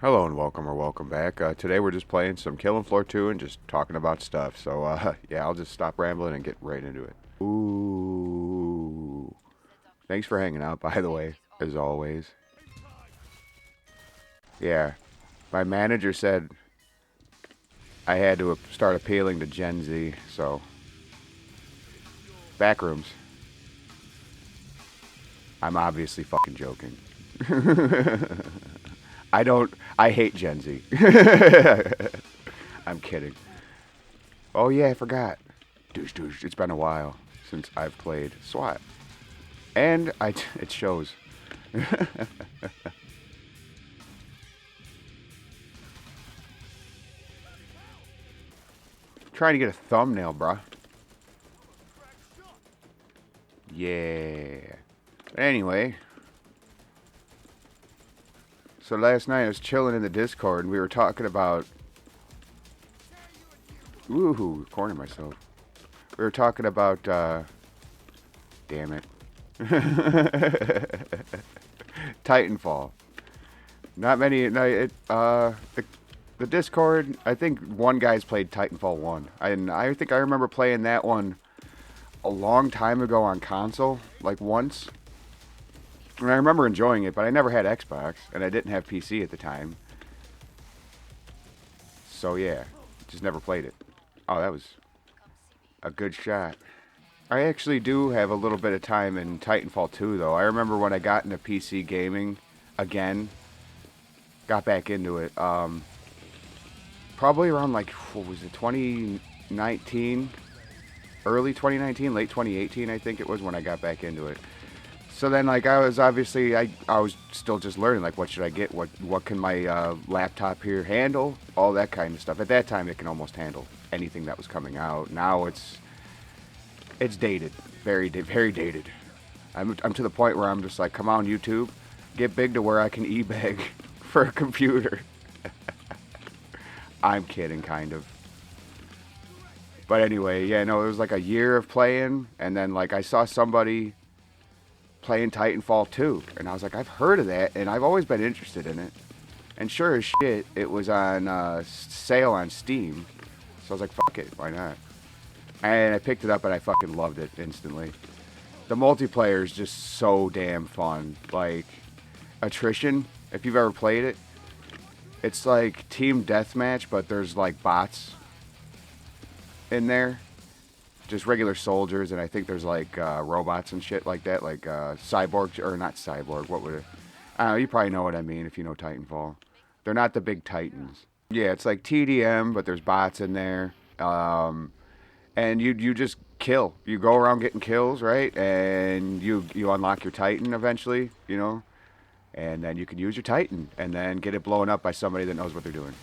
Hello and welcome or welcome back. Today we're just playing some Killing Floor 2 and just talking about stuff. So, yeah, I'll just stop rambling and get right into it. Ooh. Thanks for hanging out, by the way, as always. Yeah, my manager said I had to start appealing to Gen Z, so. Backrooms. I'm obviously fucking joking. I hate Gen Z. I'm kidding. Oh, yeah, I forgot. Douche, douche. It's been a while since I've played SWAT. And it shows. Trying to get a thumbnail, bruh. Yeah. Anyway, so last night I was chilling in the Discord and we were talking about. Ooh, corner myself. We were talking about. Damn it. Titanfall. Not many. No, the Discord. I think one guy's played Titanfall 1, and I think I remember playing that one a long time ago on console, like once. And I remember enjoying it, but I never had Xbox, and I didn't have PC at the time. So yeah, just never played it. Oh, that was a good shot. I actually do have a little bit of time in Titanfall 2, though. I remember when I got into PC gaming again, got back into it. Probably around like, what was it, 2019? Early 2019, late 2018, I think it was when I got back into it. So then, like, I was obviously, I was still just learning, like, what should I get? What can my laptop here handle? All that kind of stuff. At that time, it can almost handle anything that was coming out. Now it's dated, very dated. I'm to the point where I'm just like, come on, YouTube, get big to where I can e-bag for a computer. I'm kidding, kind of. But anyway, yeah, no, it was like a year of playing, and then like I saw somebody playing Titanfall 2, and I was like, I've heard of that, and I've always been interested in it. And sure as shit, it was on sale on Steam, so I was like, fuck it, why not? And I picked it up, and I fucking loved it instantly. The multiplayer is just so damn fun. Like, attrition, if you've ever played it, it's like team deathmatch, but there's like bots in there. Just regular soldiers, and I think there's like robots and shit like that, like cyborg, or not cyborg, what would it? I don't know, you probably know what I mean if you know Titanfall. They're not the big titans. Yeah, it's like TDM, but there's bots in there. And you just kill. You go around getting kills, right? And you unlock your Titan eventually, you know? And then you can use your Titan and then get it blown up by somebody that knows what they're doing.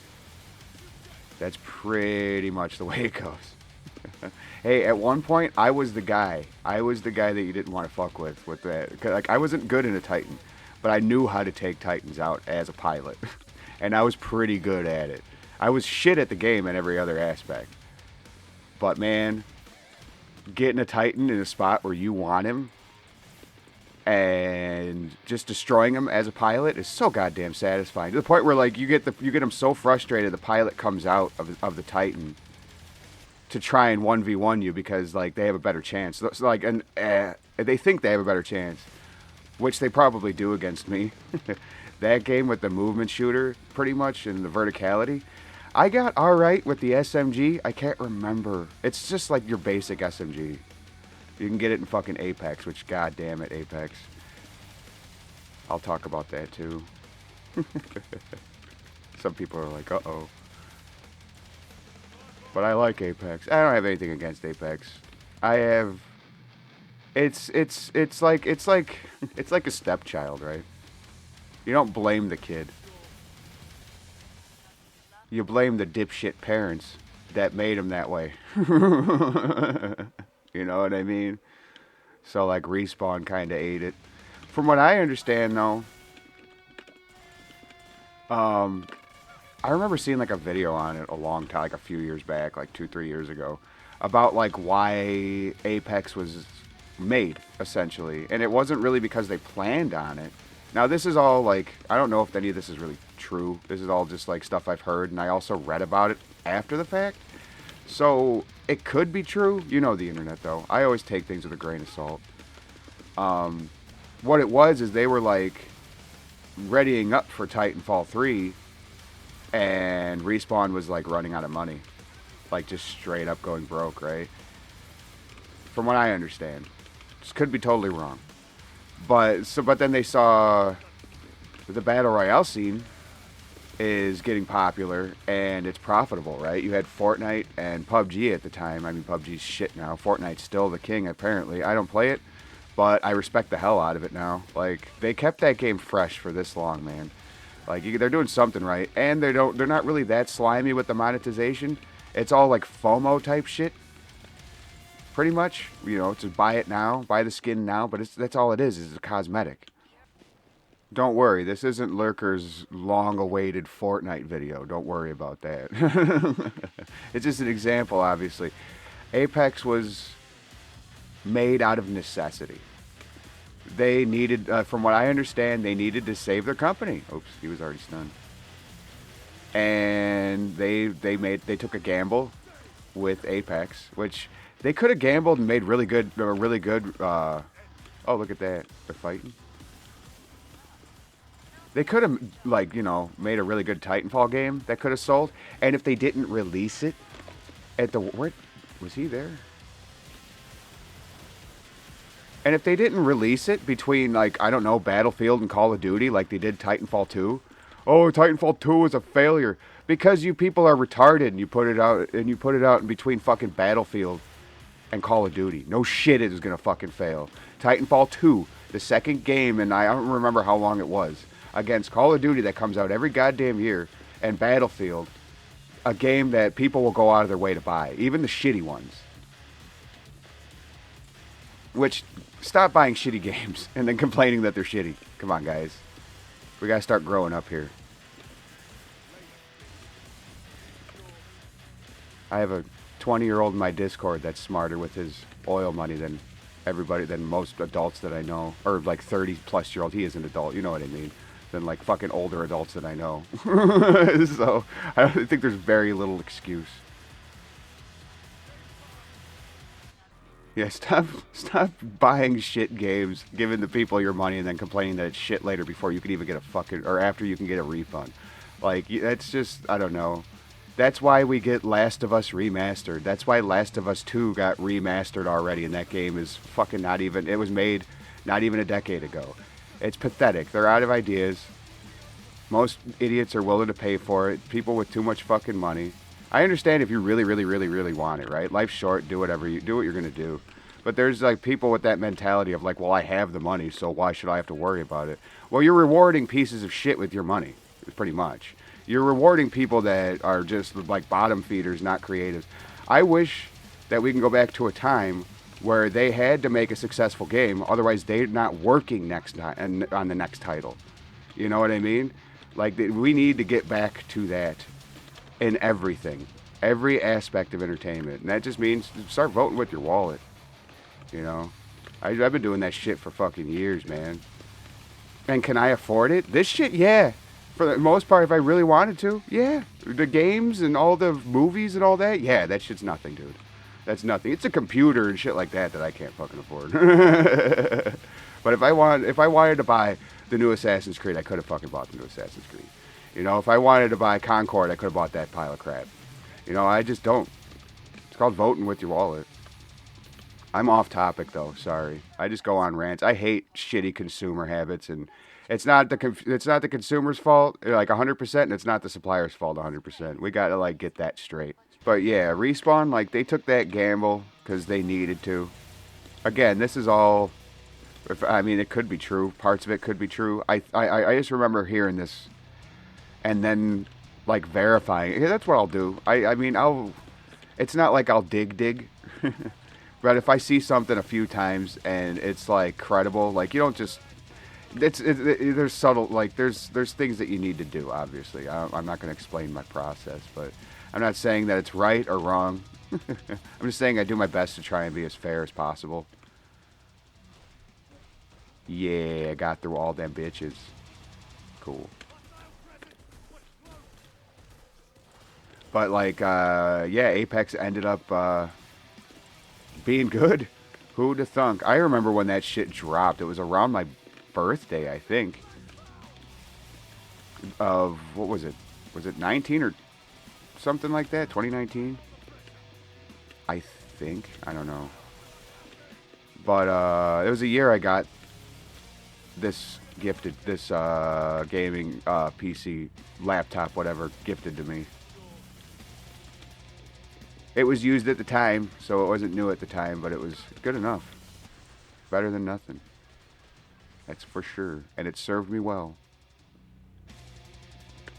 That's pretty much the way it goes. Hey, at one point, I was the guy. I was the guy that you didn't want to fuck with that. 'Cause, like, I wasn't good in a Titan, but I knew how to take Titans out as a pilot. And I was pretty good at it. I was shit at the game in every other aspect. But man, getting a Titan in a spot where you want him and just destroying him as a pilot is so goddamn satisfying. To the point where like you get him so frustrated the pilot comes out of the Titan to try and 1v1 you because like they have a better chance. So like and they think they have a better chance, which they probably do against me. That game with the movement shooter pretty much and the verticality. I got alright with the SMG. I can't remember. It's just like your basic SMG. You can get it in fucking Apex, which goddamn it, Apex. I'll talk about that too. Some people are like, uh-oh. But I like Apex. I don't have anything against Apex. I have it's like it's like a stepchild, right? You don't blame the kid. You blame the dipshit parents that made him that way. You know what I mean? So like Respawn kind of ate it. From what I understand, though, I remember seeing like a video on it a long time, like a few years back, like 2, 3 years ago, about like why Apex was made essentially, and it wasn't really because they planned on it. Now this is all like, I don't know if any of this is really true. This is all just like stuff I've heard, and I also read about it after the fact. So it could be true. You know the internet though. I always take things with a grain of salt. What it was is they were like readying up for Titanfall 3, and Respawn was like running out of money. Like just straight up going broke, right? From what I understand. This could be totally wrong. But then they saw the Battle Royale scene is getting popular and it's profitable, right? You had Fortnite and PUBG at the time. I mean, PUBG's shit now. Fortnite's still the king, apparently. I don't play it, but I respect the hell out of it now. Like, they kept that game fresh for this long, man. Like, they're doing something right, and they're not really that slimy with the monetization. It's all like FOMO type shit. Pretty much, you know, to buy it now, buy the skin now, but that's all it is a cosmetic. Don't worry, this isn't Lurker's long-awaited Fortnite video. Don't worry about that. It's just an example, obviously. Apex was made out of necessity. They needed, from what I understand, they needed to save their company. Oops, he was already stunned. And they took a gamble with Apex, which they could have gambled and made really good. Oh, look at that! They're fighting. They could have, like, you know, made a really good Titanfall game that could have sold. And if they didn't release it at the where was he there? And if they didn't release it between, like, I don't know, Battlefield and Call of Duty, like they did Titanfall 2. Oh, Titanfall 2 was a failure because you people are retarded and you put it out in between fucking Battlefield and Call of Duty. No shit, it was gonna fucking fail. Titanfall 2, the second game, and I don't remember how long it was, against Call of Duty that comes out every goddamn year, and Battlefield, a game that people will go out of their way to buy, even the shitty ones. Which, stop buying shitty games and then complaining that they're shitty. Come on, guys. We gotta start growing up here. I have a 20-year-old in my Discord that's smarter with his oil money than most adults that I know. Or like 30-plus-year-old. He is an adult, you know what I mean. Than like fucking older adults that I know. So, I think there's very little excuse. Yeah, stop buying shit games, giving the people your money, and then complaining that it's shit later before you can even get a fucking, or after you can get a refund. Like, that's just, I don't know. That's why we get Last of Us remastered. That's why Last of Us 2 got remastered already, and that game is fucking not even, it was made not even a decade ago. It's pathetic. They're out of ideas. Most idiots are willing to pay for it. People with too much fucking money. I understand if you really, really, really, really want it, right? Life's short. Do what you're gonna do. But there's like people with that mentality of like, well, I have the money, so why should I have to worry about it? Well, you're rewarding pieces of shit with your money, pretty much. You're rewarding people that are just like bottom feeders, not creatives. I wish that we can go back to a time where they had to make a successful game, otherwise they're not working next time on the next title. You know what I mean? Like, we need to get back to that in everything, every aspect of entertainment, and that just means start voting with your wallet. You know, I've been doing that shit for fucking years, man. And can I afford it? This shit, yeah. For the most part, if I really wanted to, yeah. The games and all the movies and all that, yeah, that shit's nothing, dude. That's nothing. It's a computer and shit like that I can't fucking afford. But if I wanted to buy the new Assassin's Creed, I could have fucking bought the new Assassin's Creed. You know, if I wanted to buy Concord, I could have bought that pile of crap. You know, I just don't. It's called voting with your wallet. I'm off topic though. Sorry. I just go on rants. I hate shitty consumer habits, and it's not the consumer's fault, like 100%, and it's not the supplier's fault 100%. We gotta like get that straight. But yeah, Respawn, like, they took that gamble because they needed to. Again, this is all, I mean, it could be true. Parts of it could be true. I just remember hearing this and then, like, verifying. Yeah, that's what I'll do. I mean, it's not like I'll dig. But if I see something a few times and it's, like, credible, like, you don't just, there's subtle, like, there's things that you need to do, obviously. I'm not going to explain my process, but I'm not saying that it's right or wrong. I'm just saying I do my best to try and be as fair as possible. Yeah, I got through all them bitches. Cool. But like, yeah, Apex ended up being good. Who'd have thunk? I remember when that shit dropped. It was around my birthday, I think. Of what was it? Was it 19 or something like that? 2019, I think. I don't know. But it was a year I got this gifted, this gaming PC, laptop, whatever, gifted to me. It was used at the time, so it wasn't new at the time, but it was good enough. Better than nothing. That's for sure. And it served me well.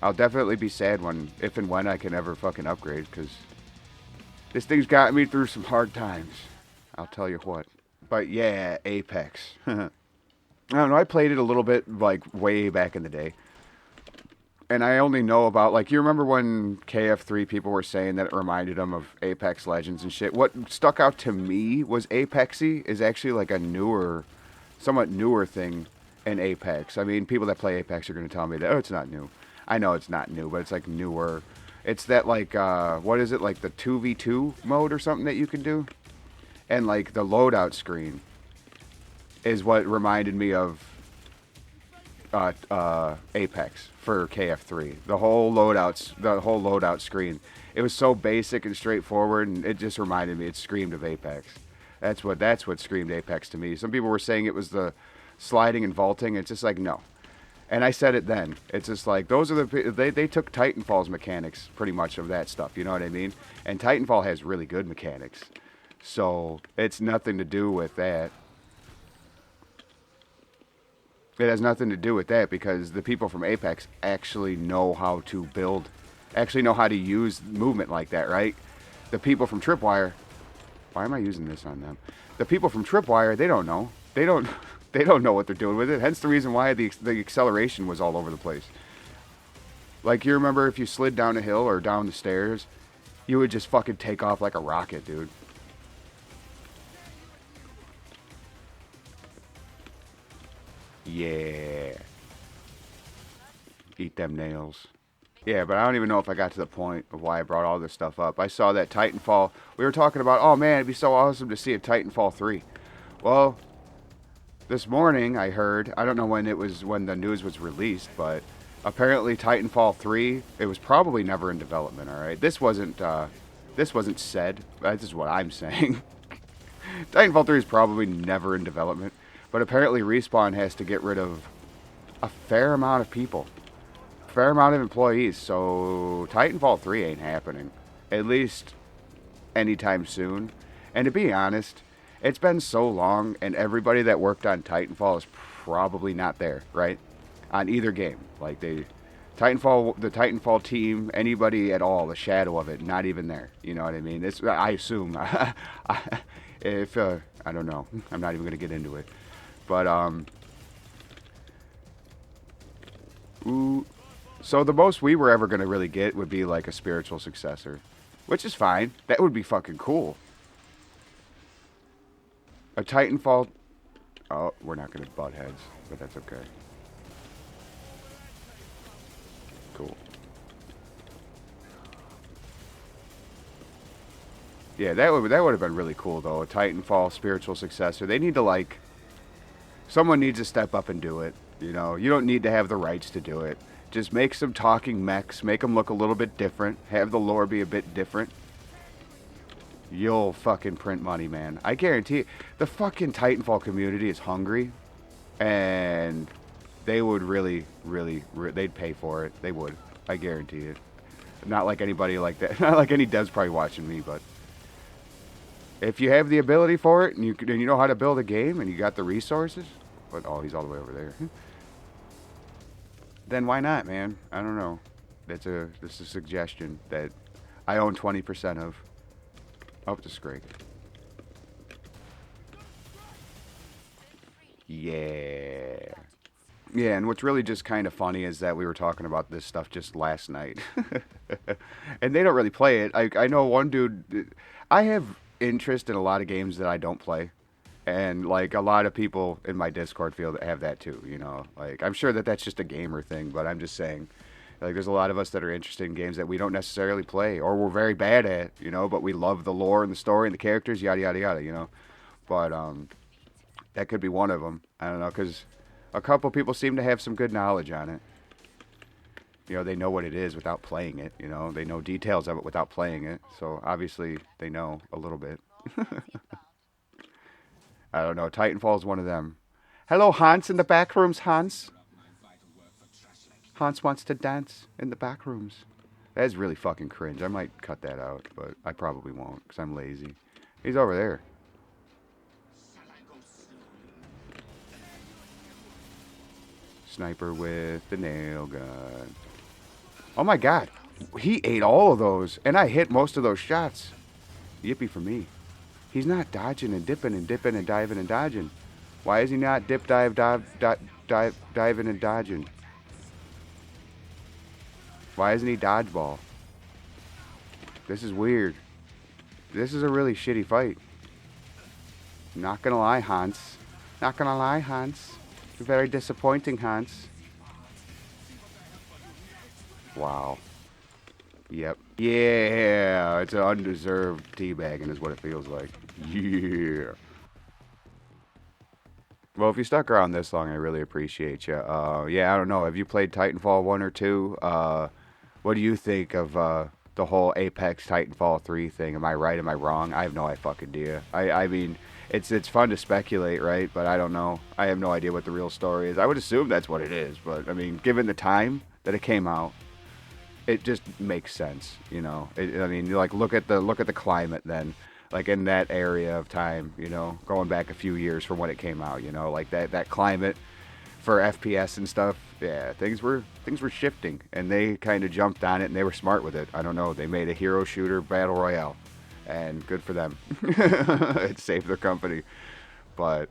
I'll definitely be sad when, if and when I can ever fucking upgrade, because this thing's got me through some hard times. I'll tell you what. But yeah, Apex. I don't know, I played it a little bit, like, way back in the day. And I only know about, like, you remember when KF2 people were saying that it reminded them of Apex Legends and shit? What stuck out to me was Apexy is actually, like, a newer, somewhat newer thing in Apex. I mean, people that play Apex are going to tell me that, oh, it's not new. I know it's not new, but it's, like, newer. It's that, like, what is it, like, the 2v2 mode or something that you can do? And, like, the loadout screen is what reminded me of Apex for KF2. The whole loadout screen. It was so basic and straightforward, and it just reminded me. It screamed of Apex. That's what screamed Apex to me. Some people were saying it was the sliding and vaulting. It's just like, no. And I said it then. It's just like, those are they took Titanfall's mechanics pretty much of that stuff. You know what I mean? And Titanfall has really good mechanics, so it's nothing to do with that. It has nothing to do with that because the people from Apex actually know how to build, actually know how to use movement like that, right? The people from Tripwire, why am I using this on them? The people from Tripwire, they don't know. They don't they don't know what they're doing with it. Hence the reason why the acceleration was all over the place. Like, you remember if you slid down a hill or down the stairs, you would just fucking take off like a rocket, dude. Yeah. Eat them nails. Yeah, but I don't even know if I got to the point of why I brought all this stuff up. I saw that Titanfall. We were talking about, oh man, it'd be so awesome to see a Titanfall 3. Well, this morning I heard, I don't know when it was, when the news was released, but apparently Titanfall 3, it was probably never in development, alright? This wasn't said. This is what I'm saying. Titanfall 3 is probably never in development. But apparently Respawn has to get rid of a fair amount of people. A fair amount of employees. So Titanfall 3 ain't happening. At least anytime soon. And to be honest, it's been so long and everybody that worked on Titanfall is probably not there, right? On either game. Like the Titanfall team, anybody at all, the shadow of it, not even there. You know what I mean? It's, I assume. If, I don't know. I'm not even going to get into it. But, so the most we were ever going to really get would be like a spiritual successor. Which is fine. That would be fucking cool. A Titanfall... Oh, we're not going to butt heads, but that's okay. Cool. Yeah, that would have been really cool, though. A Titanfall spiritual successor. They need to, like... Someone needs to step up and do it. You know, you don't need to have the rights to do it. Just make some talking mechs, make them look a little bit different, have the lore be a bit different. You'll fucking print money, man. I guarantee it. The fucking Titanfall community is hungry, and they would really, they'd pay for it. They would. I guarantee it. Not like anybody like that. Not like any devs probably watching me, but if you have the ability for it and you know how to build a game and you got the resources, but oh, he's all the way over there. Then why not, man? I don't know. This is a suggestion that I own 20% of. Up to Scrake. Yeah. Yeah, and what's really just kind of funny is that we were talking about this stuff just last night. And they don't really play it. I know one dude... I have interest in a lot of games that I don't play. And like a lot of people in my Discord feel that have that too, you know. Like I'm sure that that's just a gamer thing, but I'm just saying, like there's a lot of us that are interested in games that we don't necessarily play or we're very bad at, you know, but we love the lore and the story and the characters, yada yada yada, you know. But that could be one of them. I don't know, because a couple people seem to have some good knowledge on it. You know, they know what it is without playing it. You know, they know details of it without playing it. So obviously they know a little bit. I don't know. Titanfall is one of them. Hello, Hans in the back rooms. Hans. Hans wants to dance in the back rooms. That is really fucking cringe. I might cut that out, but I probably won't because I'm lazy. He's over there. Sniper with the nail gun. Oh my god. He ate all of those, and I hit most of those shots. Yippee for me. He's not dodging and dipping and dipping and diving and dodging. Why is he not dip, diving and dodging? Why isn't he dodgeball? This is weird. This is a really shitty fight. Not gonna lie, Hans. Not gonna lie, Hans. Very disappointing, Hans. Wow. Yep. Yeah, it's an undeserved teabagging is what it feels like. Yeah. Well, if you stuck around this long, I really appreciate you. Yeah, I don't know. Have you played Titanfall 1 or 2? What do you think of the whole Apex Titanfall 3 thing? Am I right? Am I wrong? I have no fucking idea. I mean, it's fun to speculate, right? But I don't know. I have no idea what the real story is. I would assume that's what it is, but I mean, given the time that it came out, it just makes sense, you know. I mean, like look at the climate then, like in that area of time, you know, going back a few years from when it came out, you know, like that climate for FPS and stuff. Yeah, things were shifting, and they kind of jumped on it, and they were smart with it. I don't know. They made a hero shooter battle royale, and good for them. It saved their company, but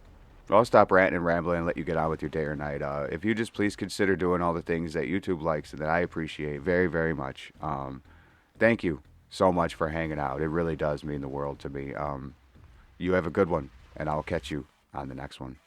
I'll stop ranting and rambling and let you get on with your day or night. If you just please consider doing all the things that YouTube likes and that I appreciate very, very much. Thank you so much for hanging out. It really does mean the world to me. You have a good one, and I'll catch you on the next one.